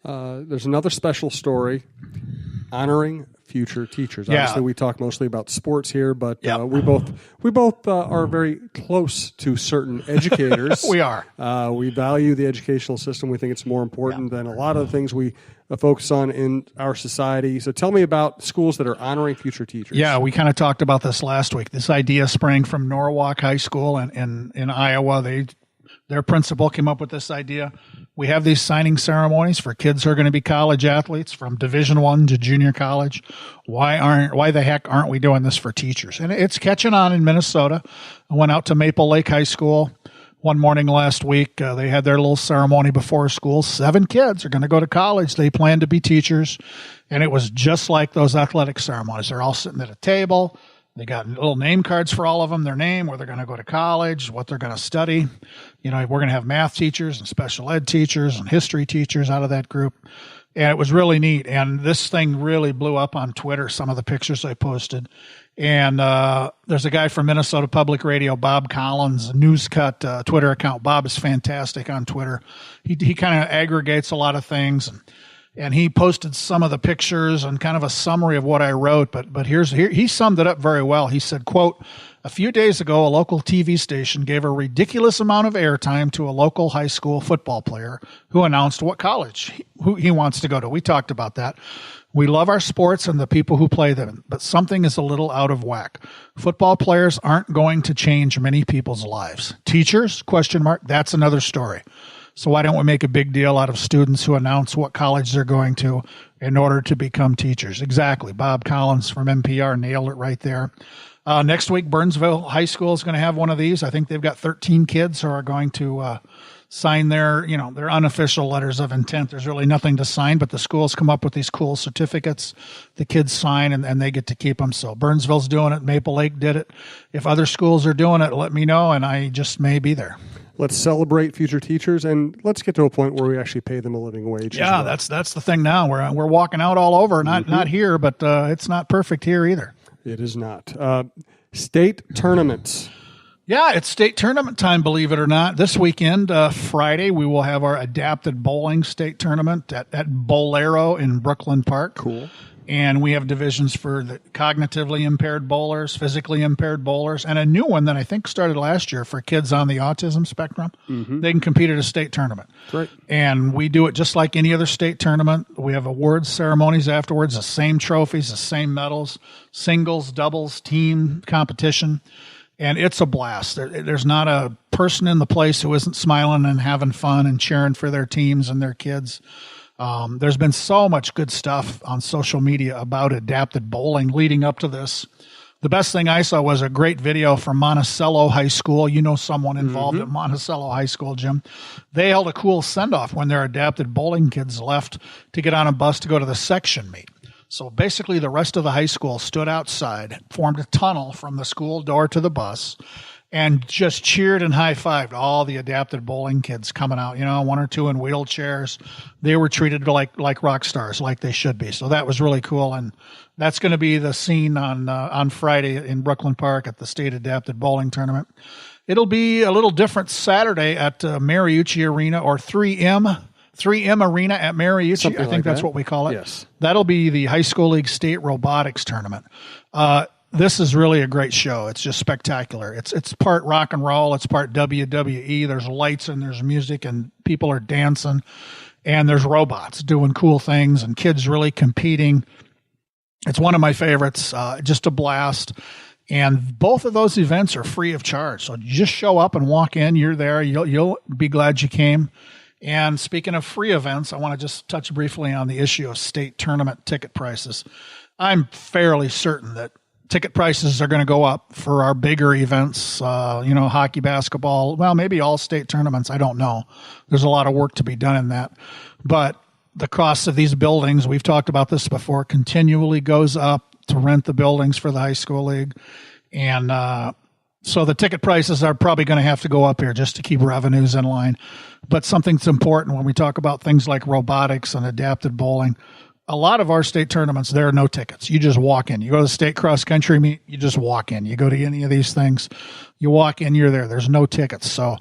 there's another special story honoring future teachers. Yeah. Obviously, we talk mostly about sports here, but we both are very close to certain educators. We are. We value the educational system. We think it's more important than a lot of the things we focus on in our society. So tell me about schools that are honoring future teachers. Yeah, we kind of talked about this last week. This idea sprang from Norwalk High School in Iowa. Their principal came up with this idea. We have these signing ceremonies for kids who are going to be college athletes from Division I to junior college. Why the heck aren't we doing this for teachers? And it's catching on in Minnesota. I went out to Maple Lake High School one morning last week. They had their little ceremony before school. 7 kids are going to go to college. They plan to be teachers. And it was just like those athletic ceremonies. They're all sitting at a table. They got little name cards for all of them, their name, where they're going to go to college, what they're going to study. You know, we're going to have math teachers and special ed teachers and history teachers out of that group. And it was really neat. And this thing really blew up on Twitter, some of the pictures I posted. And there's a guy from Minnesota Public Radio, Bob Collins, Newscut Twitter account. Bob is fantastic on Twitter. He kind of aggregates a lot of things. And he posted some of the pictures and kind of a summary of what I wrote. But here he summed it up very well. He said, quote, "A few days ago, a local TV station gave a ridiculous amount of airtime to a local high school football player who announced what college he wants to go to." We talked about that. We love our sports and the people who play them, but something is a little out of whack. Football players aren't going to change many people's lives. Teachers, ? That's another story. So why don't we make a big deal out of students who announce what college they're going to in order to become teachers? Exactly. Bob Collins from NPR nailed it right there. Next week, Burnsville High School is going to have one of these. I think they've got 13 kids who are going to sign their unofficial letters of intent. There's really nothing to sign, but the schools come up with these cool certificates. The kids sign, and they get to keep them. So Burnsville's doing it. Maple Lake did it. If other schools are doing it, let me know, and I just may be there. Let's celebrate future teachers, and let's get to a point where we actually pay them a living wage. Yeah, that's the thing now. We're walking out all over. Not here, but it's not perfect here either. It is not. State tournaments. Yeah, it's state tournament time, believe it or not. This weekend, Friday, we will have our adapted bowling state tournament at Bolero in Brooklyn Park. Cool. And we have divisions for the cognitively impaired bowlers, physically impaired bowlers, and a new one that I think started last year for kids on the autism spectrum. Mm-hmm. They can compete at a state tournament. Great. And we do it just like any other state tournament. We have awards ceremonies afterwards, the same trophies, the same medals, singles, doubles, team competition. And it's a blast. There's not a person in the place who isn't smiling and having fun and cheering for their teams and their kids. There's been so much good stuff on social media about adapted bowling leading up to this. The best thing I saw was a great video from Monticello High School. You know someone involved at Monticello High School, Jim. They held a cool send-off when their adapted bowling kids left to get on a bus to go to the section meet. So basically the rest of the high school stood outside, formed a tunnel from the school door to the bus, and just cheered and high-fived all the adapted bowling kids coming out, 1 or 2 in wheelchairs. They were treated like rock stars, like they should be. So that was really cool, and that's going to be the scene on Friday in Brooklyn Park at the State Adapted Bowling Tournament. It'll be a little different Saturday at Mariucci Arena, or 3M Arena at Mariucci. Something I think that's what we call it. Yes. That'll be the High School League State Robotics Tournament. This is really a great show. It's just spectacular. It's part rock and roll. It's part WWE. There's lights and there's music and people are dancing and there's robots doing cool things and kids really competing. It's one of my favorites. Just a blast. And both of those events are free of charge. So you just show up and walk in. You're there. You'll be glad you came. And speaking of free events, I want to just touch briefly on the issue of state tournament ticket prices. I'm fairly certain that ticket prices are going to go up for our bigger events, hockey, basketball, well, maybe all state tournaments. I don't know. There's a lot of work to be done in that. But the cost of these buildings, we've talked about this before, continually goes up to rent the buildings for the high school league. And so the ticket prices are probably going to have to go up here just to keep revenues in line. But something that's important when we talk about things like robotics and adapted bowling, a lot of our state tournaments, there are no tickets. You just walk in. You go to the state cross country meet, you just walk in. You go to any of these things, you walk in, you're there. There's no tickets. So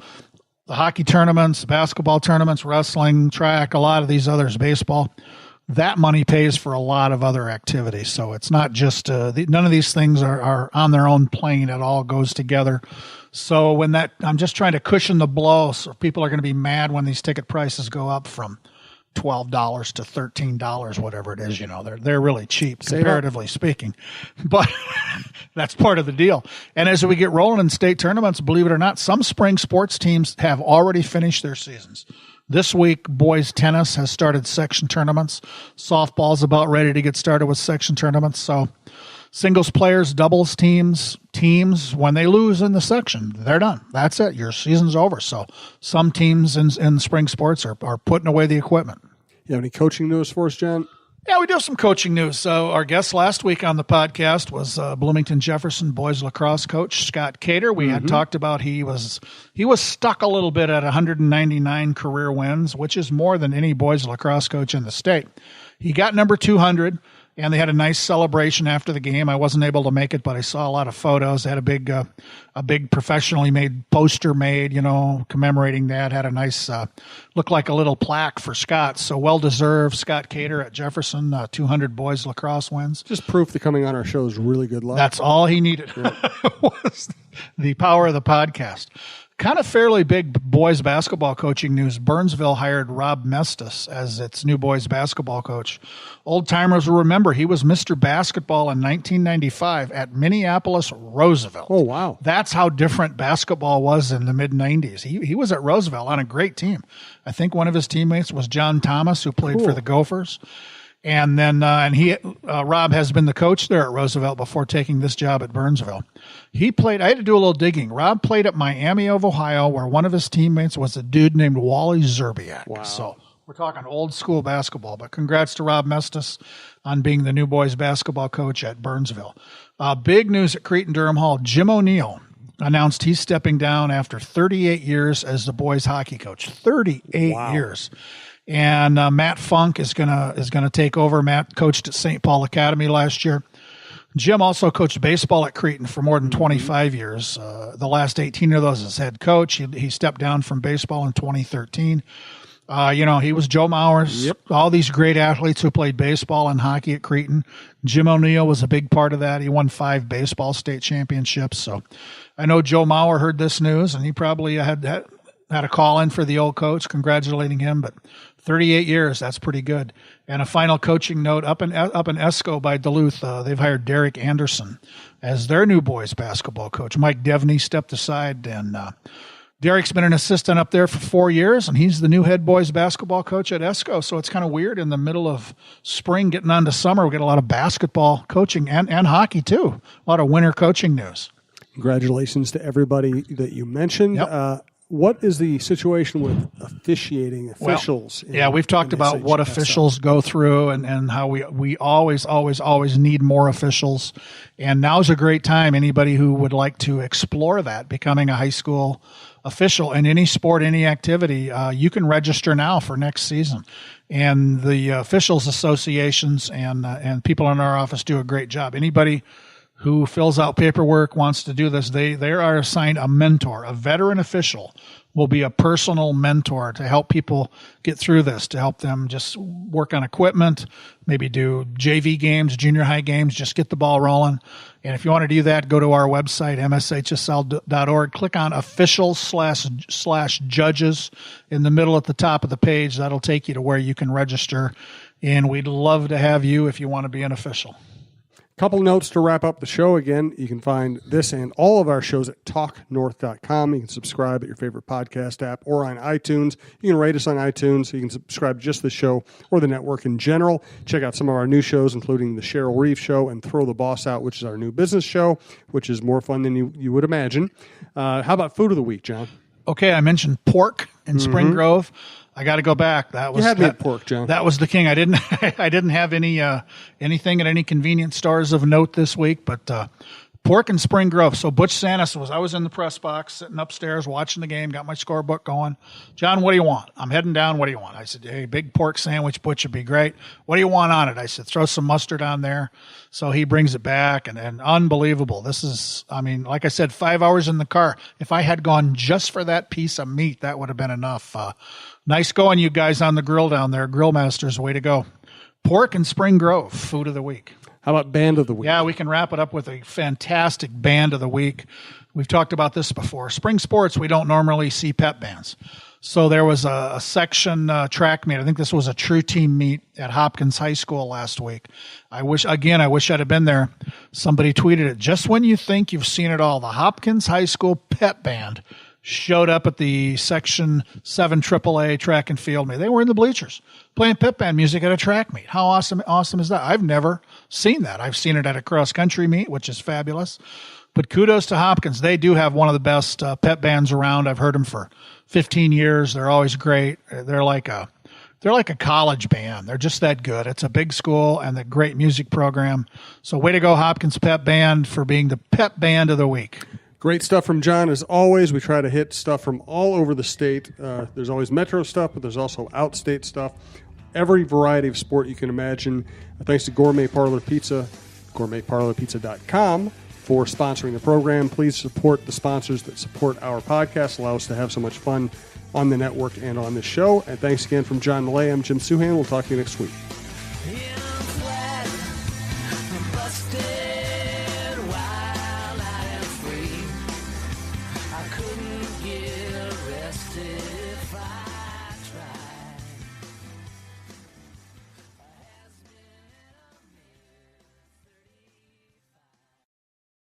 the hockey tournaments, basketball tournaments, wrestling, track, a lot of these others, baseball, that money pays for a lot of other activities. So it's not just none of these things are on their own plane. It all goes together. So I'm just trying to cushion the blow. So people are going to be mad when these ticket prices go up from $12 to $13, whatever it is. They're really cheap comparatively speaking, but that's part of the deal. And as we get rolling in state tournaments, believe it or not, some spring sports teams have already finished their seasons. This week, boys tennis has started section tournaments. Softball's about ready to get started with section tournaments. So singles players, doubles teams, when they lose in the section, they're done. That's it. Your season's over. So some teams in spring sports are putting away the equipment. You have any coaching news for us, John? Yeah, we do have some coaching news. So our guest last week on the podcast was Bloomington Jefferson boys lacrosse coach Scott Cater. We had talked about he was stuck a little bit at 199 career wins, which is more than any boys lacrosse coach in the state. He got number 200, and they had a nice celebration after the game. I wasn't able to make it, but I saw a lot of photos. They had a big professionally made poster made, commemorating that. Had a nice, looked like a little plaque for Scott. So well-deserved. Scott Cater at Jefferson, 200 boys lacrosse wins. Just proof that coming on our show is really good luck. That's all he needed. Yeah. Was the power of the podcast. Kind of fairly big boys basketball coaching news. Burnsville hired Rob Mestis as its new boys basketball coach. Old timers will remember he was Mr. Basketball in 1995 at Minneapolis Roosevelt. Oh, wow. That's how different basketball was in the mid-90s. He was at Roosevelt on a great team. I think one of his teammates was John Thomas, who played for the Gophers. And then Rob has been the coach there at Roosevelt before taking this job at Burnsville. He played, I had to do a little digging. Rob played at Miami of Ohio, where one of his teammates was a dude named Wally Zerbiak. Wow. So we're talking old school basketball. But congrats to Rob Mestis on being the new boys basketball coach at Burnsville. Big news at Cretin-Durham Hall. Jim O'Neill announced he's stepping down after 38 years as the boys hockey coach. 38 years. And Matt Funk is gonna take over. Matt coached at St. Paul Academy last year. Jim also coached baseball at Cretin for more than 25 years. The last 18 of those as head coach. He stepped down from baseball in 2013. He was Joe Mauer's, all these great athletes who played baseball and hockey at Cretin. Jim O'Neill was a big part of that. He won 5 baseball state championships. So I know Joe Mauer heard this news, and he probably had a call in for the old coach, congratulating him. But 38 years, that's pretty good. And a final coaching note, up in Esco by Duluth, they've hired Derek Anderson as their new boys basketball coach. Mike Devney stepped aside, and Derek's been an assistant up there for 4 years, and he's the new head boys basketball coach at Esco. So it's kind of weird in the middle of spring getting on to summer. We get a lot of basketball coaching and hockey too. A lot of winter coaching news. Congratulations to everybody that you mentioned. Yep. What is the situation with officiating officials? We've talked about what officials go through and how we always need more officials. And now's a great time. Anybody who would like to explore that, becoming a high school official in any sport, any activity, you can register now for next season. And the officials associations and people in our office do a great job. Anybody who fills out paperwork, wants to do this, they are assigned a mentor. A veteran official will be a personal mentor to help people get through this, to help them just work on equipment, maybe do JV games, junior high games, just get the ball rolling. And if you want to do that, go to our website, mshsl.org, click on officials/judges in the middle at the top of the page. That'll take you to where you can register. And we'd love to have you if you want to be an official. Couple notes to wrap up the show. Again, you can find this and all of our shows at talknorth.com. You can subscribe at your favorite podcast app or on iTunes. You can rate us on iTunes. You can subscribe to just the show or the network in general. Check out some of our new shows, including the Cheryl Reeve Show and Throw the Boss Out, which is our new business show, which is more fun than you would imagine. How about food of the week, John? Okay, I mentioned pork in Spring Grove. I got to go back. That was you had me at pork, John. That was the king. I didn't have anything at any convenience stores of note this week, but Pork and Spring Grove. So Butch Santis I was in the press box sitting upstairs watching the game, got my scorebook going. John, what do you want? I'm heading down. What do you want? I said, hey, big pork sandwich, Butch, would be great. What do you want on it? I said, throw some mustard on there. So he brings it back, and unbelievable. This is, I mean, like I said, 5 hours in the car. If I had gone just for that piece of meat, that would have been enough. Nice going, you guys on the grill down there. Grill Masters, way to go. Pork and Spring Grove, food of the week. How about band of the week? Yeah, we can wrap it up with a fantastic band of the week. We've talked about this before. Spring sports, we don't normally see pep bands. So there was a section track meet. I think this was a true team meet at Hopkins High School last week. I wish I'd have been there. Somebody tweeted it. Just when you think you've seen it all, the Hopkins High School pep band showed up at the Section 7 AAA track and field meet. They were in the bleachers playing pep band music at a track meet. How awesome is that? I've never seen that. I've seen it at a cross-country meet, which is fabulous. But kudos to Hopkins. They do have one of the best pep bands around. I've heard them for 15 years. They're always great. They're like a college band. They're just that good. It's a big school and a great music program. So way to go, Hopkins Pep Band, for being the pep band of the week. Great stuff from John, as always. We try to hit stuff from all over the state. There's always metro stuff, but there's also outstate stuff. Every variety of sport you can imagine. Thanks to Gourmet Parlor Pizza, gourmetparlorpizza.com, for sponsoring the program. Please support the sponsors that support our podcast, allow us to have so much fun on the network and on this show. And thanks again from John Millea. I'm Jim Suhan. We'll talk to you next week. Yeah.